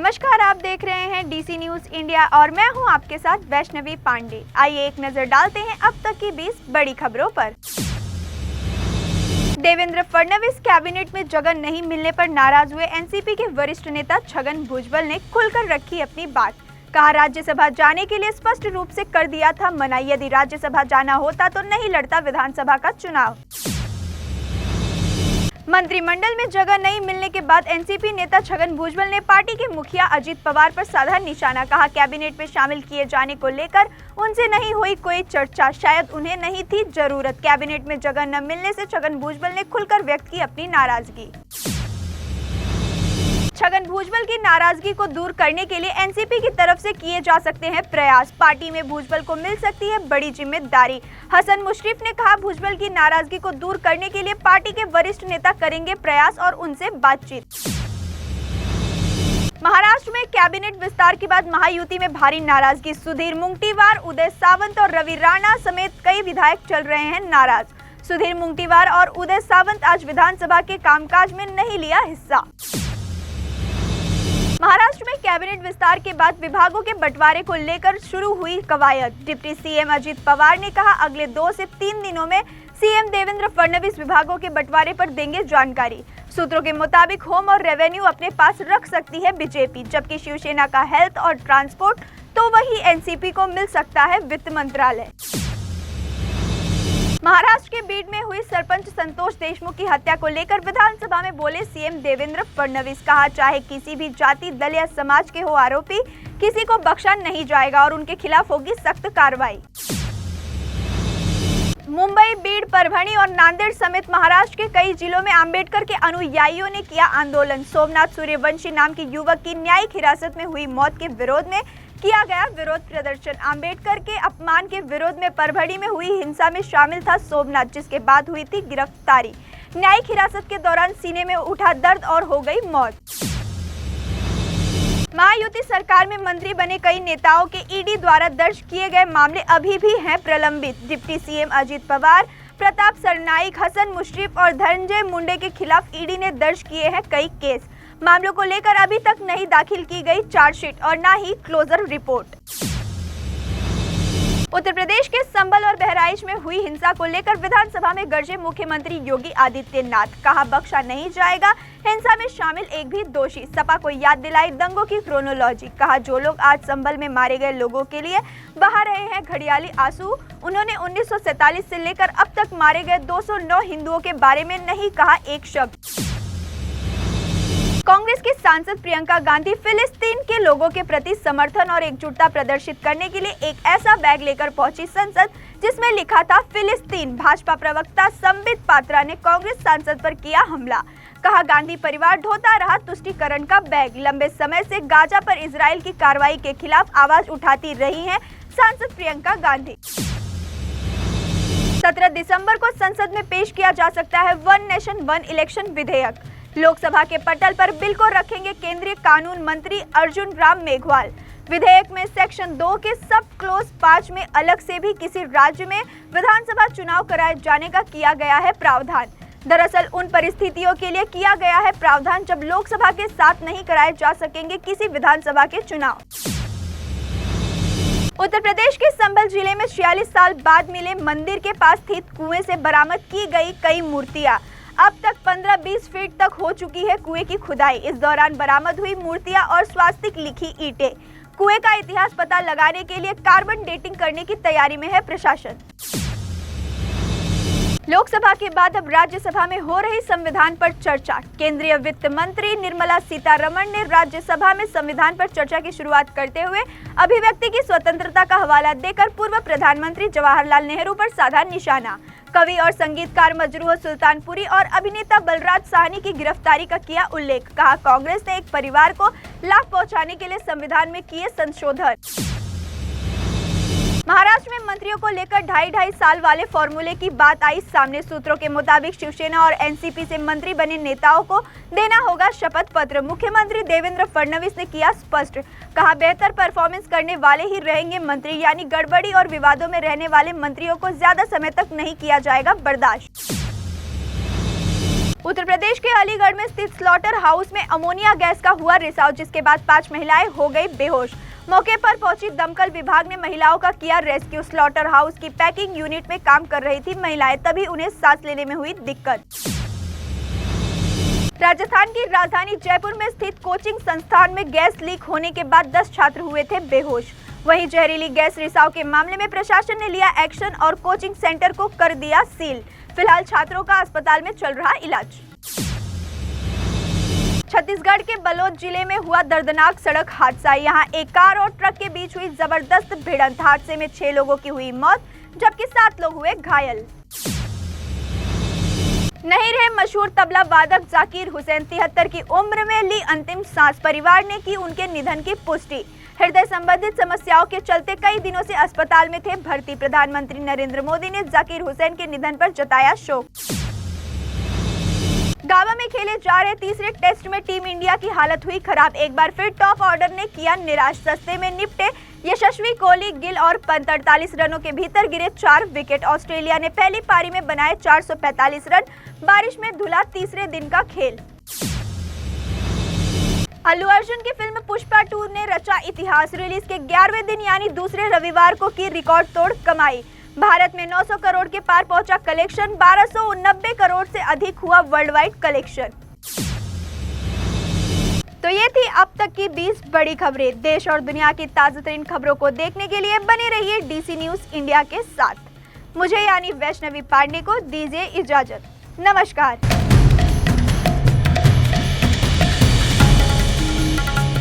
नमस्कार, आप देख रहे हैं डीसी न्यूज इंडिया और मैं हूं आपके साथ वैष्णवी पांडे। आइए एक नजर डालते हैं अब तक की 20 बड़ी खबरों पर। देवेंद्र फडणवीस कैबिनेट में जगह नहीं मिलने पर नाराज हुए एनसीपी के वरिष्ठ नेता छगन भुजबल ने खुलकर रखी अपनी बात। कहा, राज्यसभा जाने के लिए स्पष्ट रूप से कर दिया था मना। यदि राज्यसभा जाना होता तो नहीं लड़ता विधानसभा का चुनाव। मंत्रिमंडल में जगह नहीं मिलने के बाद एनसीपी नेता छगन भुजबल ने पार्टी के मुखिया अजित पवार पर साधा निशाना। कहा, कैबिनेट में शामिल किए जाने को लेकर उनसे नहीं हुई कोई चर्चा, शायद उन्हें नहीं थी जरूरत। कैबिनेट में जगह न मिलने से छगन भुजबल ने खुलकर व्यक्त की अपनी नाराजगी। छगन भुजबल की नाराजगी को दूर करने के लिए एनसीपी की तरफ से किए जा सकते हैं प्रयास। पार्टी में भुजबल को मिल सकती है बड़ी जिम्मेदारी। हसन मुशर्रफ ने कहा, भुजबल की नाराजगी को दूर करने के लिए पार्टी के वरिष्ठ नेता करेंगे प्रयास और उनसे बातचीत। महाराष्ट्र में कैबिनेट विस्तार के बाद महायुति में भारी नाराजगी। सुधीर मुंगटीवार, उदय सावंत और रवि राणा समेत कई विधायक चल रहे हैं नाराज। सुधीर मुंगटीवार और उदय सावंत आज विधानसभा के कामकाज में नहीं लिया हिस्सा। महाराष्ट्र में कैबिनेट विस्तार के बाद विभागों के बंटवारे को लेकर शुरू हुई कवायद। डिप्टी सीएम अजित पवार ने कहा, अगले 2 से 3 दिनों में सीएम देवेंद्र फडणवीस विभागों के बंटवारे पर देंगे जानकारी। सूत्रों के मुताबिक होम और रेवेन्यू अपने पास रख सकती है बीजेपी, जबकि शिवसेना का हेल्थ और ट्रांसपोर्ट तो वही एनसीपी को मिल सकता है वित्त मंत्रालय। महाराष्ट्र के बीड में हुई सरपंच संतोष देशमुख की हत्या को लेकर विधानसभा में बोले सीएम देवेंद्र फडणवीस। कहा, चाहे किसी भी जाति, दल या समाज के हो आरोपी, किसी को बख्शा नहीं जाएगा और उनके खिलाफ होगी सख्त कार्रवाई। मुंबई, बीड, परभणी और नांदेड़ समेत महाराष्ट्र के कई जिलों में अंबेडकर के अनुयायियों ने किया आंदोलन। सोमनाथ सूर्यवंशी नाम के युवक की न्यायिक हिरासत में हुई मौत के विरोध में किया गया विरोध प्रदर्शन। अंबेडकर के अपमान के विरोध में परभणी में हुई हिंसा में शामिल था सोमनाथ, जिसके बाद हुई थी गिरफ्तारी। न्यायिक हिरासत के दौरान सीने में उठा दर्द और हो गई मौत। महायुति सरकार में मंत्री बने कई नेताओं के ईडी द्वारा दर्ज किए गए मामले अभी भी हैं प्रलंबित। डिप्टी सीएम अजित पवार, प्रताप सरनाईक, हसन मुशर्रफ और धनंजय मुंडे के खिलाफ ईडी ने दर्ज किए हैं कई केस। मामलों को लेकर अभी तक नहीं दाखिल की गई चार्जशीट और न ही क्लोजर रिपोर्ट। उत्तर प्रदेश के संभल और बहराइच में हुई हिंसा को लेकर विधानसभा में गरजे मुख्यमंत्री योगी आदित्यनाथ। कहा, बख्शा नहीं जाएगा हिंसा में शामिल एक भी दोषी। सपा को याद दिलाई दंगों की क्रोनोलॉजी। कहा, जो लोग आज संभल में मारे गए लोगों के लिए बहा रहे हैं घड़ियाली आंसू, उन्होंने 1947 से लेकर अब तक मारे गए 209 हिंदुओं के बारे में नहीं कहा एक शब्द। कांग्रेस की सांसद प्रियंका गांधी फिलिस्तीन के लोगों के प्रति समर्थन और एकजुटता प्रदर्शित करने के लिए एक ऐसा बैग लेकर पहुंची संसद जिसमें लिखा था फिलिस्तीन। भाजपा प्रवक्ता संबित पात्रा ने कांग्रेस सांसद पर किया हमला। कहा, गांधी परिवार ढोता रहा तुष्टीकरण का बैग। लंबे समय से गाजा पर इजराइल की कार्रवाई के खिलाफ आवाज उठाती रही हैं सांसद प्रियंका गांधी। 17 दिसंबर को संसद में पेश किया जा सकता है वन नेशन वन इलेक्शन विधेयक। लोकसभा के पटल पर बिल को रखेंगे केंद्रीय कानून मंत्री अर्जुन राम मेघवाल। विधेयक में सेक्शन 2 के सब क्लोज 5 में अलग से भी किसी राज्य में विधानसभा चुनाव कराए जाने का किया गया है प्रावधान। दरअसल उन परिस्थितियों के लिए किया गया है प्रावधान जब लोकसभा के साथ नहीं कराए जा सकेंगे किसी विधानसभा के चुनाव। उत्तर प्रदेश के संभल जिले में 46 साल बाद मिले मंदिर के पास स्थित कुएं से बरामद की गई कई मूर्तियां। अब तक 15-20 फीट तक हो चुकी है कुएं की खुदाई। इस दौरान बरामद हुई मूर्तियां और स्वास्तिक लिखी ईंटें। कुएं का इतिहास पता लगाने के लिए कार्बन डेटिंग करने की तैयारी में है प्रशासन। लोकसभा के बाद अब राज्यसभा में हो रही संविधान पर चर्चा। केंद्रीय वित्त मंत्री निर्मला सीतारमण ने राज्यसभा में संविधान पर चर्चा की शुरुआत करते हुए अभिव्यक्ति की स्वतंत्रता का हवाला देकर पूर्व प्रधानमंत्री जवाहरलाल नेहरू पर साधा निशाना। कवि और संगीतकार मजरूह सुल्तानपुरी और अभिनेता बलराज साहनी की गिरफ्तारी का किया उल्लेख। कहा, कांग्रेस ने एक परिवार को लाभ पहुंचाने के लिए संविधान में किए संशोधन। महाराष्ट्र में मंत्रियों को लेकर 2.5 साल वाले फॉर्मूले की बात आई सामने। सूत्रों के मुताबिक शिवसेना और एनसीपी से मंत्री बने नेताओं को देना होगा शपथ पत्र। मुख्यमंत्री देवेंद्र फडणवीस ने किया स्पष्ट। कहा, बेहतर परफॉर्मेंस करने वाले ही रहेंगे मंत्री, यानी गड़बड़ी और विवादों में रहने वाले मंत्रियों को ज्यादा समय तक नहीं किया जाएगा बर्दाश्त। उत्तर प्रदेश के अलीगढ़ में स्थित स्लॉटर हाउस में अमोनिया गैस का हुआ रिसाव, जिसके बाद 5 महिलाएं हो गई बेहोश। मौके पर पहुंची दमकल विभाग ने महिलाओं का किया रेस्क्यू। स्लॉटर हाउस की पैकिंग यूनिट में काम कर रही थी महिलाएं, तभी उन्हें सांस लेने में हुई दिक्कत। राजस्थान की राजधानी जयपुर में स्थित कोचिंग संस्थान में गैस लीक होने के बाद 10 छात्र हुए थे बेहोश। वहीं जहरीली गैस रिसाव के मामले में प्रशासन ने लिया एक्शन और कोचिंग सेंटर को कर दिया सील। फिलहाल छात्रों का अस्पताल में चल रहा इलाज। छत्तीसगढ़ के बलोद जिले में हुआ दर्दनाक सड़क हादसा। यहां एक कार और ट्रक के बीच हुई जबरदस्त भिड़ंत। हादसे में 6 लोगों की हुई मौत, जबकि 7 लोग हुए घायल। नहीं रहे मशहूर तबला वादक जाकिर हुसैन। 73 की उम्र में ली अंतिम सांस। परिवार ने की उनके निधन की पुष्टि। हृदय संबंधित समस्याओं के चलते कई दिनों से अस्पताल में थे भर्ती। प्रधानमंत्री नरेंद्र मोदी ने जाकिर हुसैन के निधन पर जताया शोक। गावा में खेले जा रहे तीसरे टेस्ट में टीम इंडिया की हालत हुई खराब। एक बार फिर टॉप ऑर्डर ने किया निराश। सस्ते में निपटे यशस्वी, कोहली, गिल और पंत। 48 रनों के भीतर गिरे 4 विकेट। ऑस्ट्रेलिया ने पहली पारी में बनाए 445 रन। बारिश में धुला तीसरे दिन का खेल। अल्लू अर्जुन की फिल्म पुष्पा 2 ने रचा इतिहास। रिलीज के 11वें दिन यानी दूसरे रविवार को की रिकॉर्ड तोड़ कमाई। भारत में 900 करोड़ के पार पहुंचा कलेक्शन। 1290 करोड़ से अधिक हुआ वर्ल्ड वाइड कलेक्शन। तो ये थी अब तक की 20 बड़ी खबरें। देश और दुनिया की ताजा तरीन खबरों को देखने के लिए बने रहिए DC न्यूज इंडिया के साथ। मुझे यानी वैष्णवी पांडे को दीजिए इजाजत। नमस्कार।